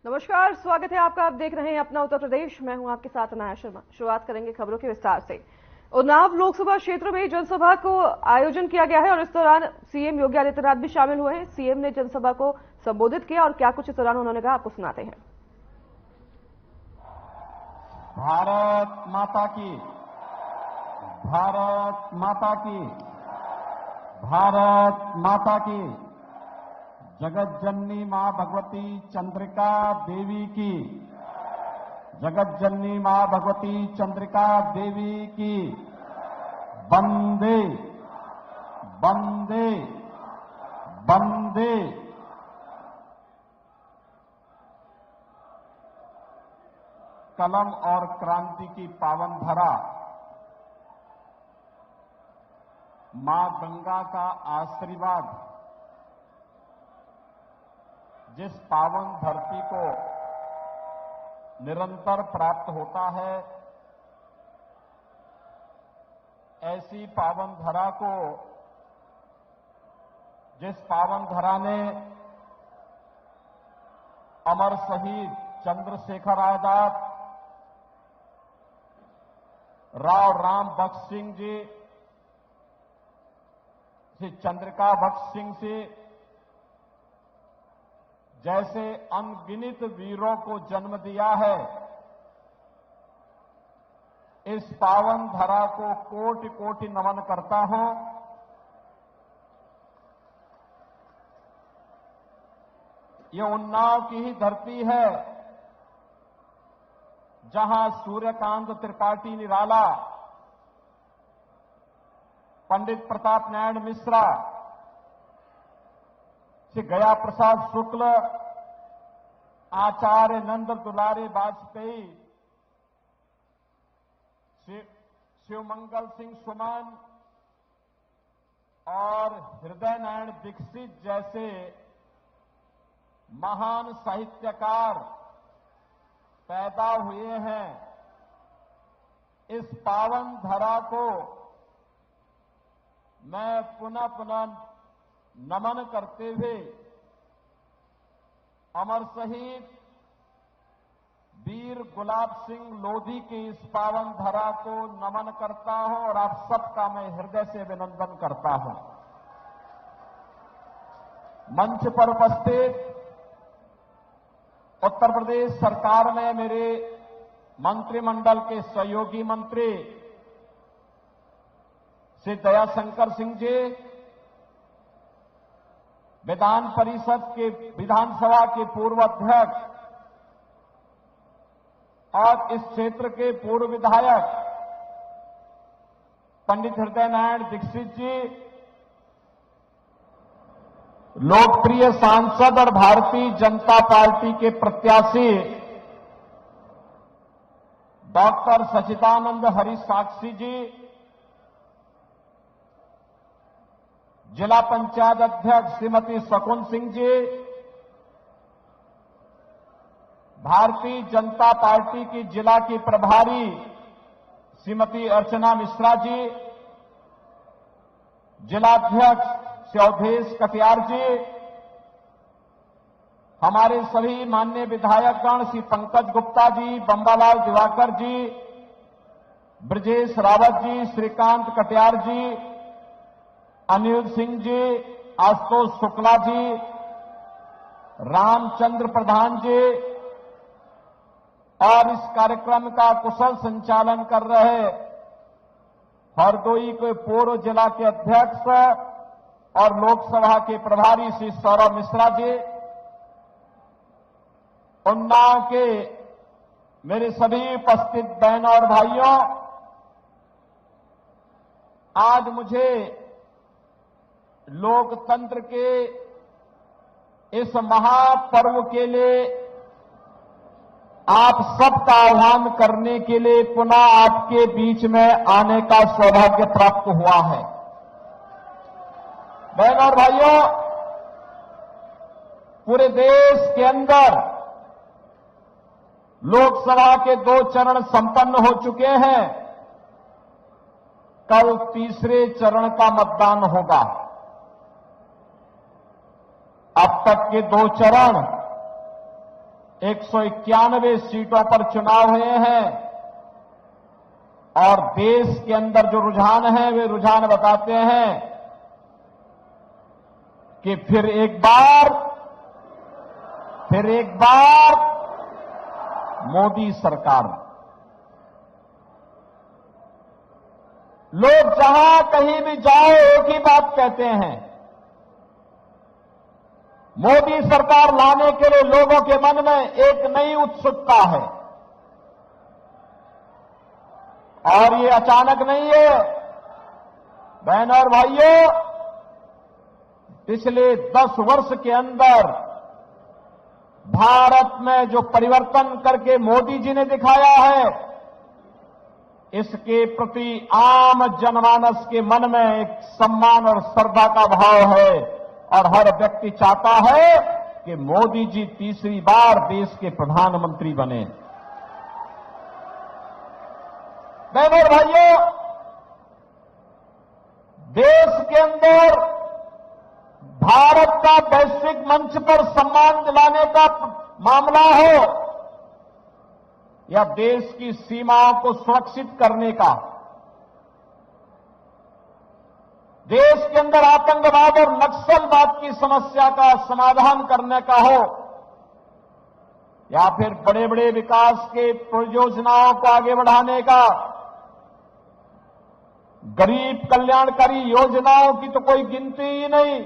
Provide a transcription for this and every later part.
नमस्कार, स्वागत है आपका। आप देख रहे हैं अपना उत्तर प्रदेश। मैं हूं आपके साथ अनाया शर्मा। शुरुआत करेंगे खबरों के विस्तार से। उन्नाव लोकसभा क्षेत्र में जनसभा को आयोजन किया गया है और इस दौरान सीएम योगी आदित्यनाथ भी शामिल हुए हैं। सीएम ने जनसभा को संबोधित किया और क्या कुछ इस दौरान उन्होंने कहा, आपको सुनाते हैं। भारत माता की, भारत माता की, भारत माता की। जगत जननी मां भगवती चंद्रिका देवी की, जगत जननी मां भगवती चंद्रिका देवी की। वंदे वंदे वंदे। कलम और क्रांति की पावन धरा मां गंगा का आशीर्वाद जिस पावन धरती को निरंतर प्राप्त होता है, ऐसी पावन धरा को, जिस पावन धरा ने अमर शहीद चंद्रशेखर आजाद, राव राम बख्श सिंह जी, श्री चंद्रिका बख्श सिंह से जैसे अनगिनत वीरों को जन्म दिया है, इस पावन धरा को कोटि कोटि नमन करता हूं। ये उन्नाव की ही धरती है जहां सूर्यकांत त्रिपाठी निराला, पंडित प्रताप नारायण मिश्रा, श्री गया प्रसाद शुक्ल, आचार्य नंद दुलारे वाजपेयी, शिवमंगल सिंह सुमन और हृदय नारायण दीक्षित जैसे महान साहित्यकार पैदा हुए हैं। इस पावन धरा को मैं पुनः पुनः नमन करते हुए अमर शहीद वीर गुलाब सिंह लोधी की इस पावन धरा को नमन करता हूं और आप सबका मैं हृदय से अभिनंदन करता हूं। मंच पर उपस्थित उत्तर प्रदेश सरकार में मेरे मंत्रिमंडल के सहयोगी मंत्री श्री दयाशंकर सिंह जी, विधान परिषद के विधानसभा के पूर्व अध्यक्ष और इस क्षेत्र के पूर्व विधायक पंडित हृदय नारायण दीक्षित जी, लोकप्रिय सांसद और भारतीय जनता पार्टी के प्रत्याशी डॉक्टर सच्चिदानंद हरि साक्षी जी, जिला पंचायत अध्यक्ष श्रीमती शकुन सिंह जी, भारतीय जनता पार्टी की जिला की प्रभारी श्रीमती अर्चना मिश्रा जी, जिलाध्यक्ष श्री अवधेश कटियार जी, हमारे सभी माननीय विधायकगण श्री पंकज गुप्ता जी, बंबालाल दिवाकर जी, ब्रजेश रावत जी, श्रीकांत कटियार जी, अनिल सिंह जी, आशुतोष शुक्ला जी, रामचंद्र प्रधान जी और इस कार्यक्रम का कुशल संचालन कर रहे हरदोई के पूर्व जिला के अध्यक्ष और लोकसभा के प्रभारी श्री सौरभ मिश्रा जी, उन्नाव के मेरे सभी उपस्थित बहनों और भाइयों, आज मुझे लोकतंत्र के इस महापर्व के लिए आप सबका आह्वान करने के लिए पुनः आपके बीच में आने का सौभाग्य प्राप्त हुआ है। बहनों और भाइयों, पूरे देश के अंदर लोकसभा के 2 चरण संपन्न हो चुके हैं। कल तीसरे चरण का मतदान होगा। अब तक के 2 चरण 191 सीटों पर चुनाव हुए हैं और देश के अंदर जो रुझान है वे रुझान बताते हैं कि फिर एक बार मोदी सरकार। लोग जहां कहीं भी जाओ एक ही बात कहते हैं, मोदी सरकार लाने के लिए लोगों के मन में एक नई उत्सुकता है और ये अचानक नहीं है। बहनों और भाइयों, पिछले 10 वर्ष के अंदर भारत में जो परिवर्तन करके मोदी जी ने दिखाया है, इसके प्रति आम जनमानस के मन में एक सम्मान और श्रद्धा का भाव है और हर व्यक्ति चाहता है कि मोदी जी तीसरी बार देश के प्रधानमंत्री बने। बहनों और भाइयों, देश के अंदर भारत का वैश्विक मंच पर सम्मान दिलाने का मामला हो या देश की सीमाओं को सुरक्षित करने का, देश के अंदर आतंकवाद और नक्सलवाद की समस्या का समाधान करने का हो या फिर बड़े बड़े विकास के परियोजनाओं को आगे बढ़ाने का, गरीब कल्याणकारी योजनाओं की तो कोई गिनती ही नहीं।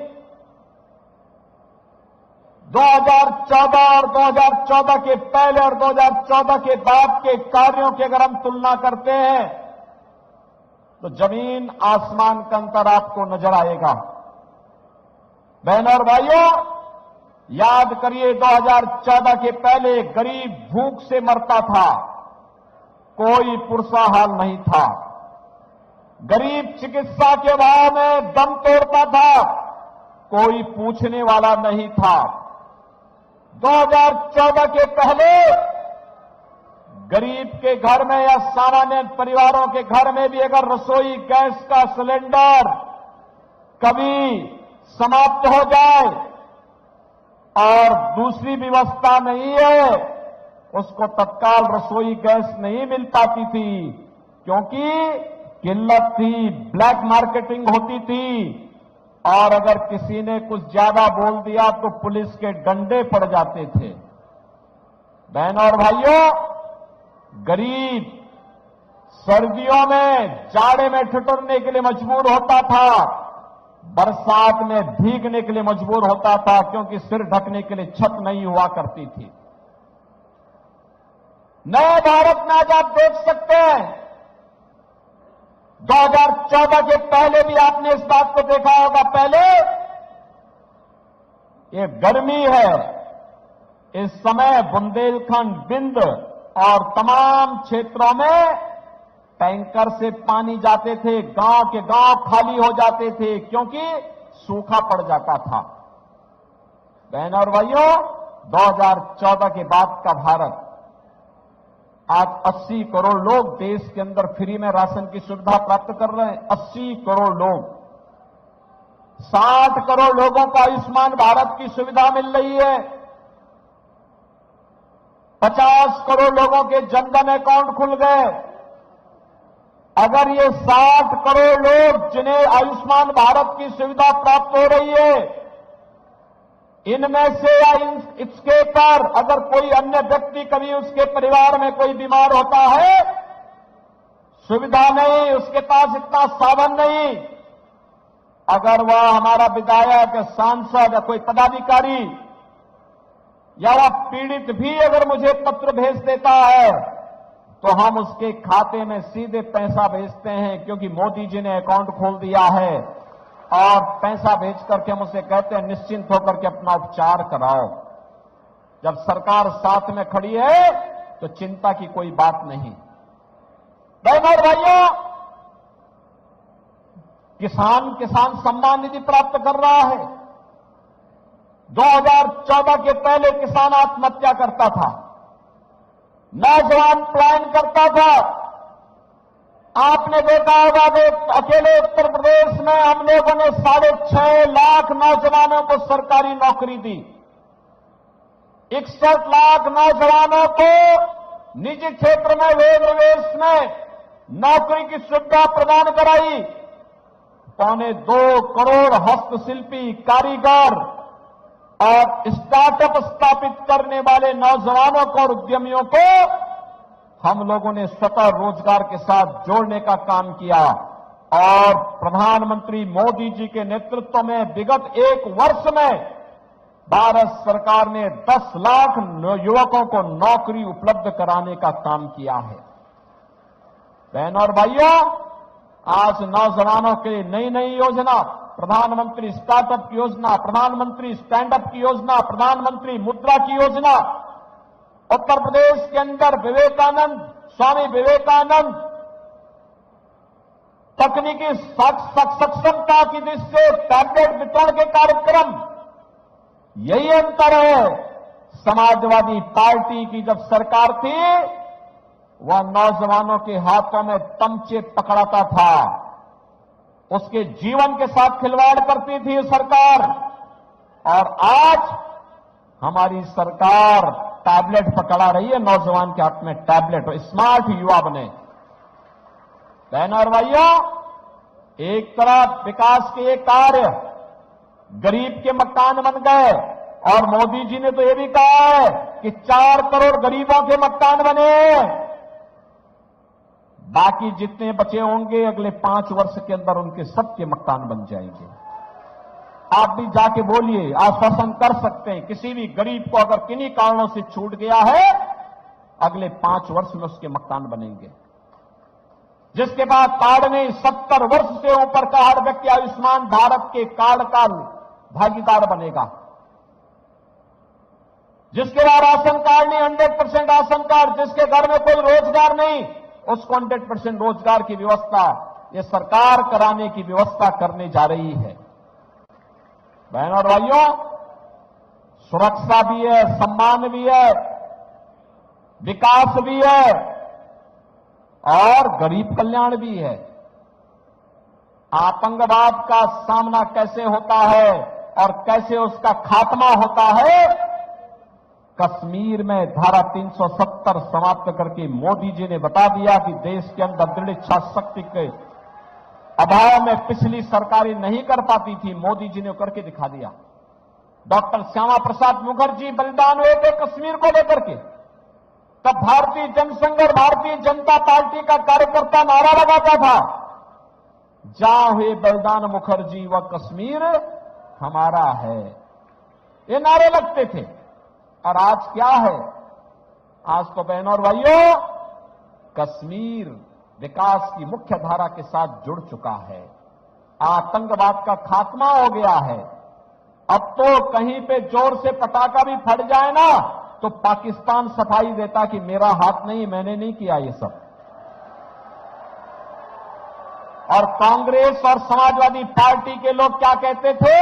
2014 और 2014 के पहले और 2014 के बाद के कार्यों की अगर हम तुलना करते हैं तो जमीन आसमान का अंतर आपको नजर आएगा। बहनों और भाइयों, याद करिए 2014 के पहले गरीब भूख से मरता था, कोई पुरसा हाल नहीं था। गरीब चिकित्सा के अभाव में दम तोड़ता था, कोई पूछने वाला नहीं था। 2014 के पहले गरीब के घर में या सामान्य परिवारों के घर में भी अगर रसोई गैस का सिलेंडर कभी समाप्त हो जाए और दूसरी व्यवस्था नहीं है, उसको तत्काल रसोई गैस नहीं मिल पाती थी क्योंकि किल्लत थी, ब्लैक मार्केटिंग होती थी और अगर किसी ने कुछ ज्यादा बोल दिया तो पुलिस के डंडे पड़ जाते थे। बहनों और भाइयों, गरीब सर्दियों में जाड़े में ठिठुरने के लिए मजबूर होता था, बरसात में भीगने के लिए मजबूर होता था क्योंकि सिर ढकने के लिए छत नहीं हुआ करती थी। नए भारत में आज आप देख सकते हैं 2014 के पहले भी आपने इस बात को देखा होगा। पहले ये गर्मी है, इस समय बुंदेलखंड, बिंद और तमाम क्षेत्रों में टैंकर से पानी जाते थे, गांव के गांव खाली हो जाते थे क्योंकि सूखा पड़ जाता था। बहनों और भाइयों, 2014 के बाद का भारत, आज 80 करोड़ लोग देश के अंदर फ्री में राशन की सुविधा प्राप्त कर रहे हैं। 80 करोड़ लोग, 60 करोड़ लोगों को आयुष्मान भारत की सुविधा मिल रही है। 50 करोड़ लोगों के जनधन अकाउंट खुल गए। अगर ये 60 करोड़ लोग जिन्हें आयुष्मान भारत की सुविधा प्राप्त हो रही है, इनमें से या इसके पर अगर कोई अन्य व्यक्ति कभी उसके परिवार में कोई बीमार होता है, सुविधा नहीं, उसके पास इतना साधन नहीं, अगर वह हमारा विधायक, सांसद या कोई पदाधिकारी या वह पीड़ित भी अगर मुझे पत्र भेज देता है तो हम उसके खाते में सीधे पैसा भेजते हैं क्योंकि मोदी जी ने अकाउंट खोल दिया है और पैसा भेज करके हम उसे कहते हैं निश्चिंत होकर के अपना उपचार कराओ। जब सरकार साथ में खड़ी है तो चिंता की कोई बात नहीं। बहनों और भाइयों, किसान सम्मान निधि प्राप्त कर रहा है। 2014 के पहले किसान आत्महत्या करता था, नौजवान पलायन करता था। आपने देखा होगा कि अकेले उत्तर प्रदेश में हम लोगों ने 6.5 लाख नौजवानों को सरकारी नौकरी दी। 61 लाख नौजवानों को निजी क्षेत्र में वेद प्रवेश में नौकरी की सुविधा प्रदान कराई। 1.25 करोड़ हस्तशिल्पी, कारीगर और स्टार्टअप स्थापित करने वाले नौजवानों को और उद्यमियों को हम लोगों ने स्वतः रोजगार के साथ जोड़ने का काम किया। और प्रधानमंत्री मोदी जी के नेतृत्व में विगत 1 वर्ष में भारत सरकार ने 10 लाख युवकों को नौकरी उपलब्ध कराने का काम किया है। बहनों और भाइयों, आज नौजवानों के लिए नई नई योजना, प्रधानमंत्री स्टार्टअप की योजना, प्रधानमंत्री स्टैंड अप की योजना, प्रधानमंत्री मुद्रा की योजना, उत्तर प्रदेश के अंदर स्वामी विवेकानंद तकनीकी सक्षमता की दृष्टि से टैबलेट वितरण के कार्यक्रम, यही अंतर है। समाजवादी पार्टी की जब सरकार थी, वह नौजवानों के हाथों में तमचे पकड़ाता था, उसके जीवन के साथ खिलवाड़ करती थी सरकार। और आज हमारी सरकार टैबलेट पकड़ा रही है, नौजवान के हाथ में टैबलेट, स्मार्ट युवा बने। बहनों और भाइयों, एक तरफ विकास के कार्य, गरीब के मकान बन गए, और मोदी जी ने तो यह भी कहा है कि 4 करोड़ गरीबों के मकान बने। बाकी जितने बचे होंगे अगले 5 वर्ष के अंदर उनके सबके मकान बन जाएंगे। आप भी जाके बोलिए, आश्वासन कर सकते हैं, किसी भी गरीब को अगर किन्हीं कारणों से छूट गया है, अगले 5 वर्ष में उसके मकान बनेंगे। जिसके बाद कार्ड में 70 वर्ष से ऊपर का हर व्यक्ति आयुष्मान भारत के कार्ड का भागीदार बनेगा। जिसके बाद राशन कार्ड नहीं, 100% राशन कार्ड, जिसके घर में कोई रोजगार नहीं, उसको 100% रोजगार की व्यवस्था ये सरकार कराने की व्यवस्था करने जा रही है। बहनों और भाइयों, सुरक्षा भी है, सम्मान भी है, विकास भी है और गरीब कल्याण भी है। आतंकवाद का सामना कैसे होता है और कैसे उसका खात्मा होता है, कश्मीर में धारा 370 समाप्त करके मोदी जी ने बता दिया कि देश के अंदर दृढ़ इच्छा शक्ति के अभाव में पिछली सरकारें नहीं कर पाती थी, मोदी जी ने करके दिखा दिया। डॉक्टर श्यामा प्रसाद मुखर्जी बलिदान हुए थे कश्मीर को लेकर के, तब भारतीय जनसंघ और भारतीय जनता पार्टी का कार्यकर्ता नारा लगाता था, जहां हुए बलिदान मुखर्जी व कश्मीर हमारा है, ये नारे लगते थे। और आज क्या है, आज तो बहनों और भाइयों, कश्मीर विकास की मुख्य धारा के साथ जुड़ चुका है, आतंकवाद का खात्मा हो गया है। अब तो कहीं पे जोर से पटाखा भी फट जाए ना, तो पाकिस्तान सफाई देता कि मेरा हाथ नहीं, मैंने नहीं किया ये सब। और कांग्रेस और समाजवादी पार्टी के लोग क्या कहते थे?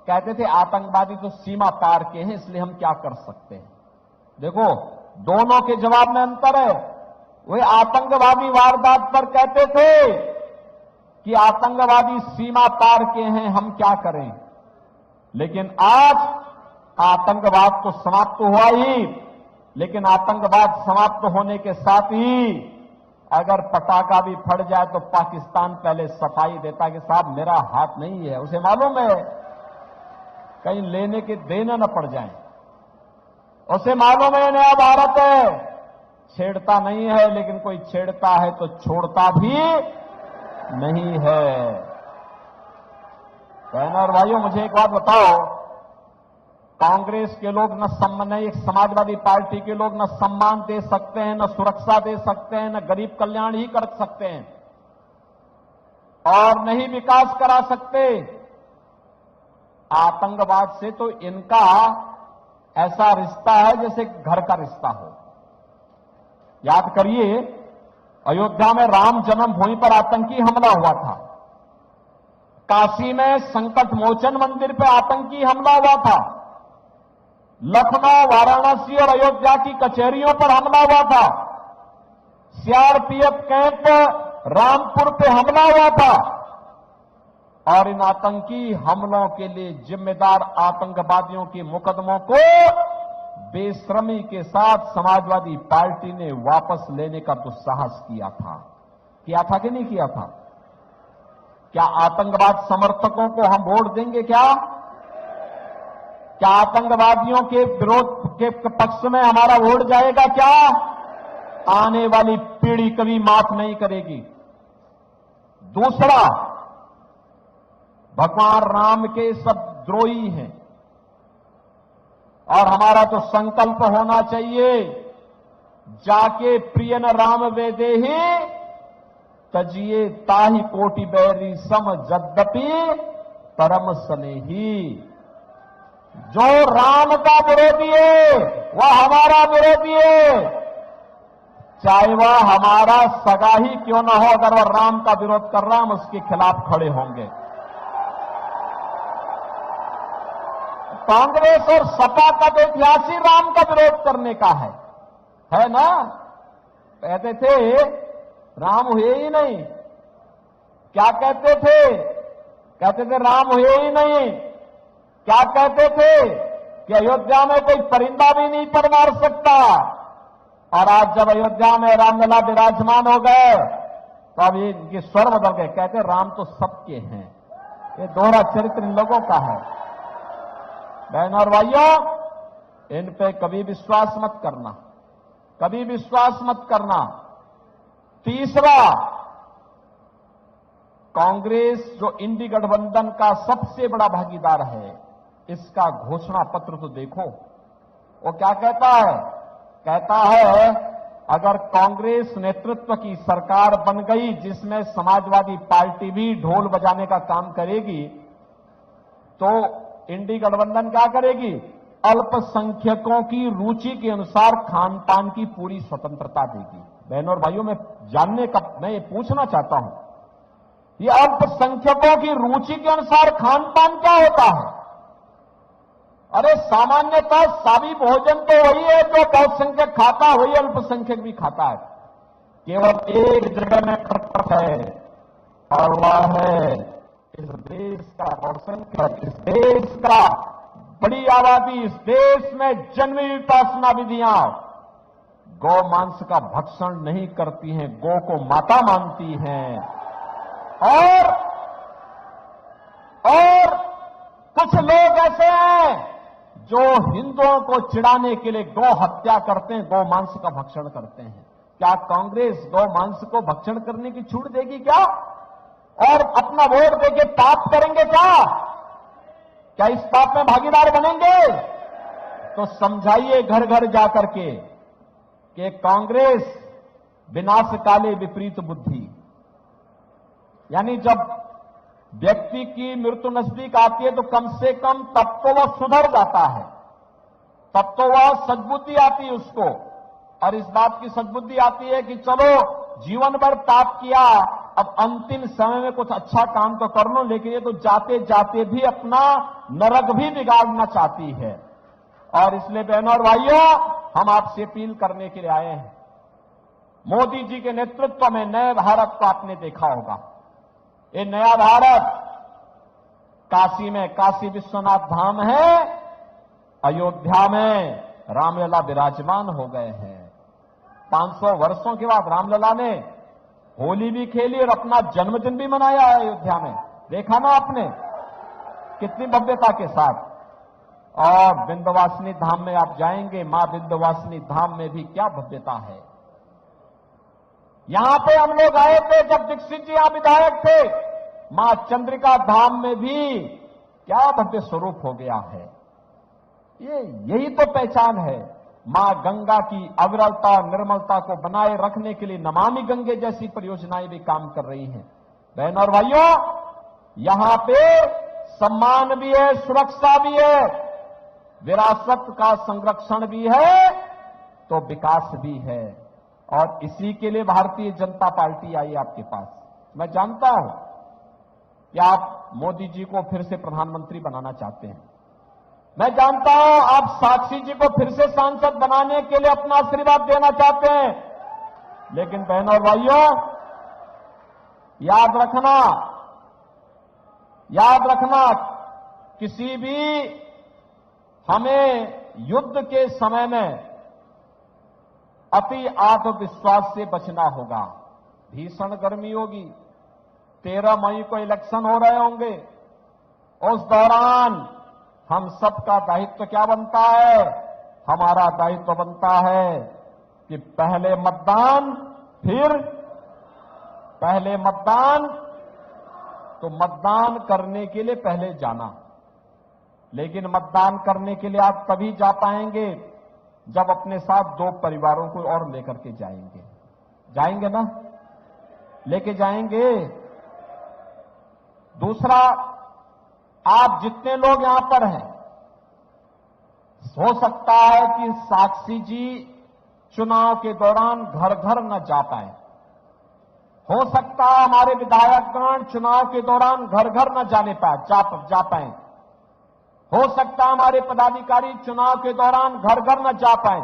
कहते थे आतंकवादी तो सीमा पार के हैं, इसलिए हम क्या कर सकते हैं। देखो, दोनों के जवाब में अंतर है। वे आतंकवादी वारदात पर कहते थे कि आतंकवादी सीमा पार के हैं, हम क्या करें। लेकिन आज आतंकवाद तो समाप्त हुआ ही, लेकिन आतंकवाद समाप्त होने के साथ ही अगर पटाखा भी फट जाए तो पाकिस्तान पहले सफाई देता कि साहब मेरा हाथ नहीं है। उसे मालूम है कहीं लेने के देने न पड़ जाए, उसे मालूम है नया भारत है, छेड़ता नहीं है, लेकिन कोई छेड़ता है तो छोड़ता भी नहीं है। बहनों और भाइयों, मुझे एक बात बताओ, कांग्रेस के लोग न एक समाजवादी पार्टी के लोग न सम्मान दे सकते हैं, न सुरक्षा दे सकते हैं, न गरीब कल्याण ही कर सकते हैं और नहीं विकास करा सकते। आतंकवाद से तो इनका ऐसा रिश्ता है जैसे घर का रिश्ता हो। याद करिए, अयोध्या में राम जन्मभूमि पर आतंकी हमला हुआ था, काशी में संकट मोचन मंदिर पर आतंकी हमला हुआ था, लखनऊ, वाराणसी और अयोध्या की कचहरियों पर हमला हुआ था, सीआरपीएफ कैंप रामपुर पे हमला हुआ था। और इन आतंकी हमलों के लिए जिम्मेदार आतंकवादियों के मुकदमों को बेशर्मी के साथ समाजवादी पार्टी ने वापस लेने का दुस्साहस किया था कि नहीं किया था? क्या आतंकवाद समर्थकों को हम वोट देंगे? क्या आतंकवादियों के विरोध के पक्ष में हमारा वोट जाएगा? क्या आने वाली पीढ़ी कभी माफ नहीं करेगी। दूसरा, भगवान राम के सब द्रोही हैं और हमारा तो संकल्प होना चाहिए, जाके प्रियन राम वेदेहि तजिए ताहि कोटि बैरी सम जद्यपि परम स्नेही। जो राम का विरोधी है वह हमारा विरोधी है, चाहे वह हमारा सगा ही क्यों न हो। अगर वह राम का विरोध कर रहा, हम उसके खिलाफ खड़े होंगे। कांग्रेस और सपा का तो इतिहास ही राम का विरोध करने का है ना? कहते थे राम हुए ही नहीं। क्या कहते थे? कहते थे राम हुए ही नहीं। क्या कहते थे? कि अयोध्या में कोई परिंदा भी नहीं पर मार सकता। और आज जब अयोध्या में रामलला विराजमान हो गए तो अब इनके स्वर बदल गए, कहते राम तो सबके हैं। ये दोहरा चरित्र इन लोगों का है। बहनों और भाइयों, इन पे कभी विश्वास मत करना, कभी विश्वास मत करना। तीसरा, कांग्रेस जो इंडी गठबंधन का सबसे बड़ा भागीदार है, इसका घोषणा पत्र तो देखो। वो क्या कहता है? कहता है अगर कांग्रेस नेतृत्व की सरकार बन गई जिसमें समाजवादी पार्टी भी ढोल बजाने का काम करेगी, तो इंडी गठबंधन क्या करेगी? अल्पसंख्यकों की रुचि के अनुसार खान पान की पूरी स्वतंत्रता देगी। बहनों और भाइयों, मैं ये पूछना चाहता हूं, ये अल्पसंख्यकों की रुचि के अनुसार खान पान क्या होता है? अरे सामान्यतः सादी भोजन तो वही है जो बहुसंख्यक खाता है, वही अल्पसंख्यक भी खाता है। केवल एक जगह में फर्क है और वह है इस देश का बहुसंख्यक, इस देश का बड़ी आबादी, इस देश में जन्मी उपासना विधियां गौ मांस का भक्षण नहीं करती हैं, गौ को माता मानती हैं। और कुछ लोग ऐसे हैं जो हिंदुओं को चिढ़ाने के लिए गौ हत्या करते हैं, गौ मांस का भक्षण करते हैं। क्या कांग्रेस गौ मांस को भक्षण करने की छूट देगी क्या? और अपना वोट देके पाप करेंगे क्या इस पाप में भागीदार बनेंगे? तो समझाइए घर घर जाकर के कि कांग्रेस विनाश काले विपरीत बुद्धि, यानी जब व्यक्ति की मृत्यु नजदीक आती है तो कम से कम तब तो वह सुधर जाता है, तब तो वह सद्बुद्धि आती है उसको। और इस बात की सद्बुद्धि आती है कि चलो जीवन भर पाप किया, अब अंतिम समय में कुछ अच्छा काम तो कर लो, लेकिन ये तो जाते जाते भी अपना नरक भी बिगाड़ना चाहती है। और इसलिए बहनों और भाइयों, हम आपसे अपील करने के लिए आए हैं। मोदी जी के नेतृत्व में नए भारत को आपने देखा होगा। ये नया भारत काशी में काशी विश्वनाथ धाम है, अयोध्या में रामलला विराजमान हो गए हैं। 500 वर्षों के बाद रामलला ने होली भी खेली और अपना जन्मदिन भी मनाया है अयोध्या में। देखा ना आपने कितनी भव्यता के साथ। और विंध्यवासिनी धाम में आप जाएंगे, मां विंध्यवासिनी धाम में भी क्या भव्यता है। यहां पे हम लोग आए थे जब दीक्षित जी यहां विधायक थे, मां चंद्रिका धाम में भी क्या भव्य स्वरूप हो गया है। यही तो पहचान है। मां गंगा की अविरलता निर्मलता को बनाए रखने के लिए नमामि गंगे जैसी परियोजनाएं भी काम कर रही हैं। बहनों और भाइयों, यहां पे सम्मान भी है, सुरक्षा भी है, विरासत का संरक्षण भी है, तो विकास भी है। और इसी के लिए भारतीय जनता पार्टी आई आपके पास। मैं जानता हूं कि आप मोदी जी को फिर से प्रधानमंत्री बनाना चाहते हैं। मैं जानता हूं आप साक्षी जी को फिर से सांसद बनाने के लिए अपना आशीर्वाद देना चाहते हैं। लेकिन बहनों और भाइयों, याद रखना, किसी भी हमें युद्ध के समय में अति आत्मविश्वास से बचना होगा। भीषण गर्मी होगी, 13 मई को इलेक्शन हो रहे होंगे। उस दौरान हम सबका दायित्व क्या बनता है? हमारा दायित्व बनता है कि पहले मतदान, फिर पहले मतदान, तो मतदान करने के लिए पहले जाना। लेकिन मतदान करने के लिए आप तभी जा पाएंगे जब अपने साथ 2 परिवारों को और लेकर के जाएंगे। जाएंगे ना? लेके जाएंगे। दूसरा, आप जितने लोग यहां पर हैं, हो सकता है कि साक्षी जी चुनाव के दौरान घर घर न जा पाए। हो सकता है हमारे विधायकगण चुनाव के दौरान घर घर न जा पाए। हो सकता है हमारे पदाधिकारी चुनाव के दौरान घर घर न जा पाए।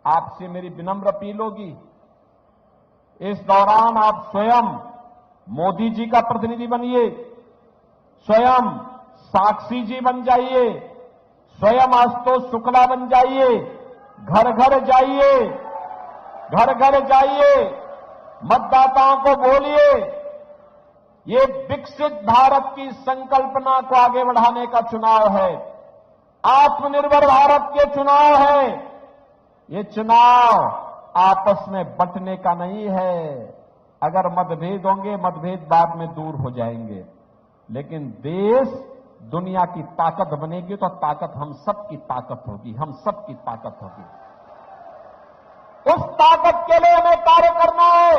आपसे मेरी विनम्र अपील होगी, इस दौरान आप स्वयं मोदी जी का प्रतिनिधि बनिए, स्वयं साक्षी जी बन जाइए, स्वयं आशुतोष शुक्ला बन जाइए, घर घर जाइए, घर घर जाइए, मतदाताओं को बोलिए। ये विकसित भारत की संकल्पना को आगे बढ़ाने का चुनाव है, आत्मनिर्भर भारत के चुनाव है। ये चुनाव आपस में बंटने का नहीं है। अगर मतभेद होंगे, मतभेद बाद में दूर हो जाएंगे, लेकिन देश दुनिया की ताकत बनेगी तो ताकत हम सबकी ताकत होगी, हम सबकी ताकत होगी। उस ताकत के लिए हमें कार्य करना है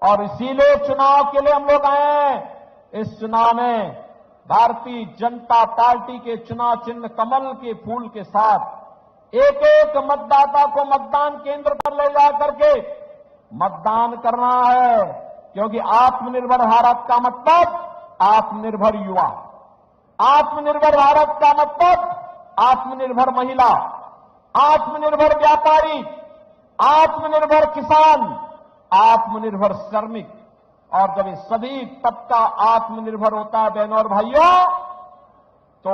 और इसीलिए चुनाव के लिए हम लोग आए हैं। इस चुनाव में भारतीय जनता पार्टी के चुनाव चिन्ह कमल के फूल के साथ एक एक मतदाता को मतदान केंद्र पर ले जा करके मतदान करना है, क्योंकि आत्मनिर्भर भारत का मतलब आत्मनिर्भर युवा, आत्मनिर्भर भारत का मतलब आत्मनिर्भर महिला, आत्मनिर्भर व्यापारी, आत्मनिर्भर किसान, आत्मनिर्भर श्रमिक। और जब ये सभी तबका आत्मनिर्भर होता है बहनों और भाइयों, तो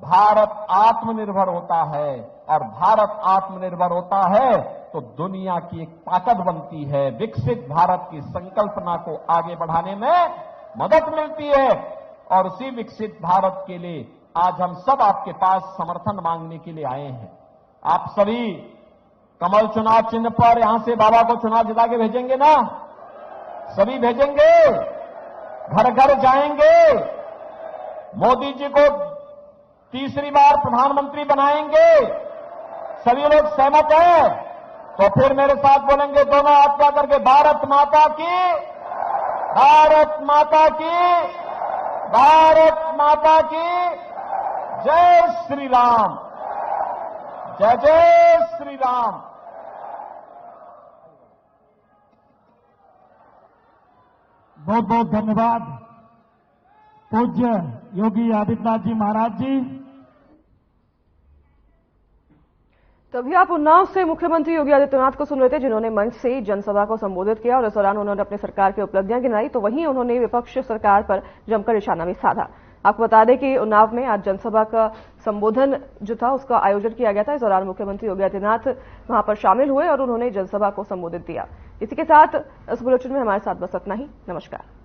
भारत आत्मनिर्भर होता है, और भारत आत्मनिर्भर होता है तो दुनिया की एक ताकत बनती है। विकसित भारत की संकल्पना को आगे बढ़ाने में मदद मिलती है। और उसी विकसित भारत के लिए आज हम सब आपके पास समर्थन मांगने के लिए आए हैं। आप सभी कमल चुनाव चिन्ह पर यहां से बाबा को चुनाव जिता के भेजेंगे ना? सभी भेजेंगे, घर घर जाएंगे, मोदी जी को तीसरी बार प्रधानमंत्री बनाएंगे। सभी लोग सहमत हैं? तो फिर मेरे साथ बोलेंगे दोनों हाथ क्या करके, भारत माता की, भारत माता की, भारत माता की जय श्री राम, जय जय श्री राम। बहुत बहुत धन्यवाद पूज्य योगी आदित्यनाथ जी महाराज जी। तभी आप उन्नाव से मुख्यमंत्री योगी आदित्यनाथ को सुन रहे थे, जिन्होंने मंच से जनसभा को संबोधित किया और इस दौरान उन्होंने अपनी सरकार की उपलब्धियां गिनाई। तो वहीं उन्होंने विपक्ष सरकार पर जमकर निशाना भी साधा। आपको बता दें कि उन्नाव में आज जनसभा का संबोधन जो था उसका आयोजन किया गया था। इस दौरान मुख्यमंत्री योगी आदित्यनाथ वहां पर शामिल हुए और उन्होंने जनसभा को संबोधित किया। इसी के साथ इस बुलेटिन में हमारे साथ बस इतना ही। नमस्कार।